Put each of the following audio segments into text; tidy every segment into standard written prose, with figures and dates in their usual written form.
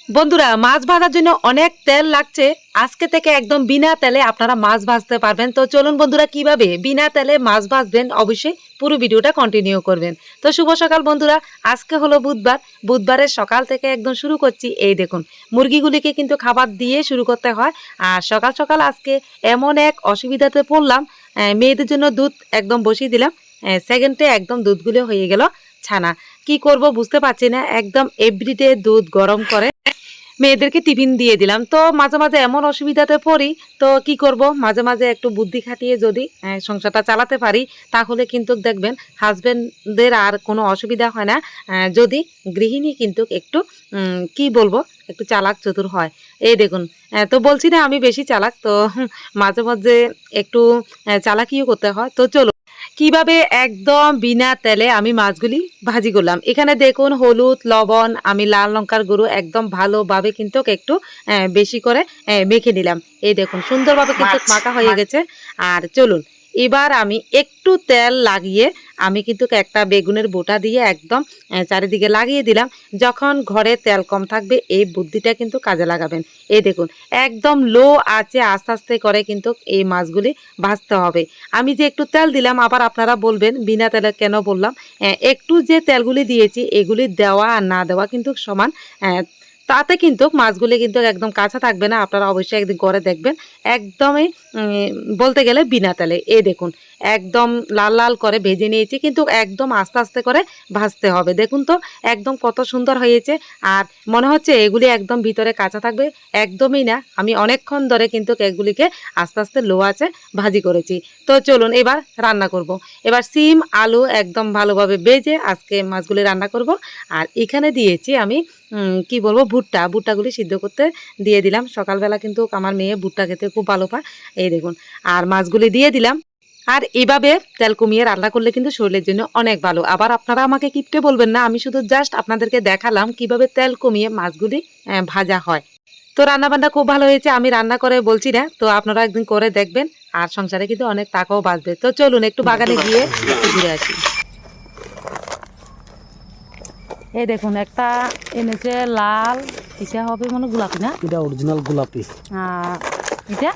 বন্ধুরা, মাছ ভাজার জন্য অনেক তেল লাগছে। আজকে থেকে একদম বিনা তেলে আপনারা মাছ ভাজতে পারবেন। তো চলুন বন্ধুরা, কিভাবে বিনা তেলে মাছ ভাজবেন অবশ্যই পুরো ভিডিওটা কন্টিনিউ করবেন। তো শুভ সকাল বন্ধুরা, আজকে হলো বুধবার। বুধবারের সকাল থেকে একদম শুরু করছি। এই দেখুন, মুরগিগুলিকে কিন্তু খাবার দিয়ে শুরু করতে হয়। আর সকাল সকাল আজকে এমন এক অসুবিধাতে পড়লাম, মেয়েদের জন্য দুধ একদম বসিয়ে দিলাম। সেকেন্ডে একদম দুধগুলো হয়ে গেল ছানা। কি করব বুঝতে পারছি না, একদম এভরিডে দুধ গরম করে মেয়েদেরকে টিফিন দিয়ে দিলাম। তো মাঝে মাঝে এমন অসুবিধাতে পড়ি, তো কি করব, মাঝে মাঝে একটু বুদ্ধি খাটিয়ে যদি সংসারটা চালাতে পারি, তাহলে কিন্তু দেখবেন হাজবেন্ডদের আর কোনো অসুবিধা হয় না। যদি গৃহিণী কিন্তু একটু কি বলবো, একটু চালাক চতুর হয়। এই দেখুন, তো বলছি না আমি বেশি চালাক, তো মাঝে মাঝে একটু চালাকিও করতে হয়। তো চলো কিভাবে একদম বিনা তেলে আমি মাছগুলি ভাজি করলাম। এখানে দেখুন, হলুদ, লবণ, আমি লাল লঙ্কার গুঁড়ো একদম ভালোভাবে কিন্তু একটু বেশি করে মেখে নিলাম। এই দেখুন সুন্দরভাবে কিন্তু মাখা হয়ে গেছে। আর চলুন এবার আমি একটু তেল লাগিয়ে আমি কিন্তু একটা বেগুনের বোটা দিয়ে একদম চারিদিকে লাগিয়ে দিলাম। যখন ঘরে তেল কম থাকবে এই বুদ্ধিটা কিন্তু কাজে লাগাবেন। এই দেখুন একদম লো আঁচে আস্তে আস্তে করে কিন্তু এই মাছগুলি ভাজতে হবে। আমি যে একটু তেল দিলাম, আবার আপনারা বলবেন বিনা তেলে কেন বললাম। একটু যে তেলগুলি দিয়েছি এগুলি দেওয়া আর না দেওয়া কিন্তু সমান। তাতে কিন্তু মাছগুলি কিন্তু একদম কাঁচা থাকবে না। আপনারা অবশ্যই একদিন করে দেখবেন। একদমই বলতে গেলে বিনা তেলে। এই দেখুন একদম লাল লাল করে ভেজে নিয়েছি, কিন্তু একদম আস্তে আস্তে করে ভাজতে হবে। দেখুন তো একদম কত সুন্দর হয়েছে। আর মনে হচ্ছে এগুলি একদম ভিতরে কাঁচা থাকবে, একদমই না। আমি অনেকক্ষণ ধরে কিন্তু এগুলিকে আস্তে আস্তে লো আছে ভাজি করেছি। তো চলুন এবার রান্না করব। এবার সিম আলু একদম ভালোভাবে ভেজে আজকে মাছগুলি রান্না করব। আর এখানে দিয়েছি আমি কি বলবো, ভুট্টাগুলি সিদ্ধ করতে দিয়ে দিলাম। সকালবেলা কিন্তু আমার মেয়ে ভুট্টা খেতে খুব ভালো পায়। এই দেখুন, আর মাছগুলি দিয়ে দিলাম। আর এভাবে তেল কমিয়ে রান্না করলে কিন্তু শরীরের জন্য অনেক ভালো। আবার আপনারা আমাকে কিপটে বলবেন না, আমি শুধু জাস্ট আপনাদেরকে দেখালাম কিভাবে তেল কমিয়ে মাছগুলি ভাজা হয়। তো রান্নাবান্না খুব ভালো হয়েছে। আমি রান্না করে বলছি না, তো আপনারা একদিন করে দেখবেন। আর সংসারে কিন্তু অনেক টাকাও বাঁচবে। তো চলুন একটু বাগানে গিয়ে একটু ঘুরে আসি। এই দেখুন একটা এনেছে লাল, এটা হবে মনে হয় গোলাপি না, এটা অরিজিনাল গোলাপি। আর এটা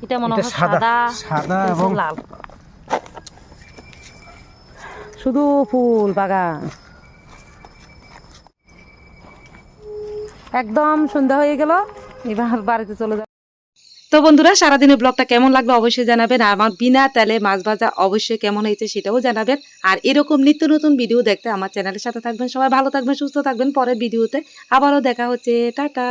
এটা মনে এটা হয় সাদা, সাদা, সাদা এটা এবং লাল, শুধু ফুল বাগান। একদম সন্ধ্যা হয়ে গেল, এবার বাড়িতে চলে যাব। তো বন্ধুরা, সারাদিনের ব্লগটা কেমন লাগলো অবশ্যই জানাবেন। আর আমার বিনা তেলে মাছ ভাজা অবশ্যই কেমন হয়েছে সেটাও জানাবেন। আর এরকম নিত্য নতুন ভিডিও দেখতে আমার চ্যানেলের সাথে থাকবেন। সবাই ভালো থাকবেন, সুস্থ থাকবেন। পরের ভিডিওতে আবারও দেখা হচ্ছে। টাটা।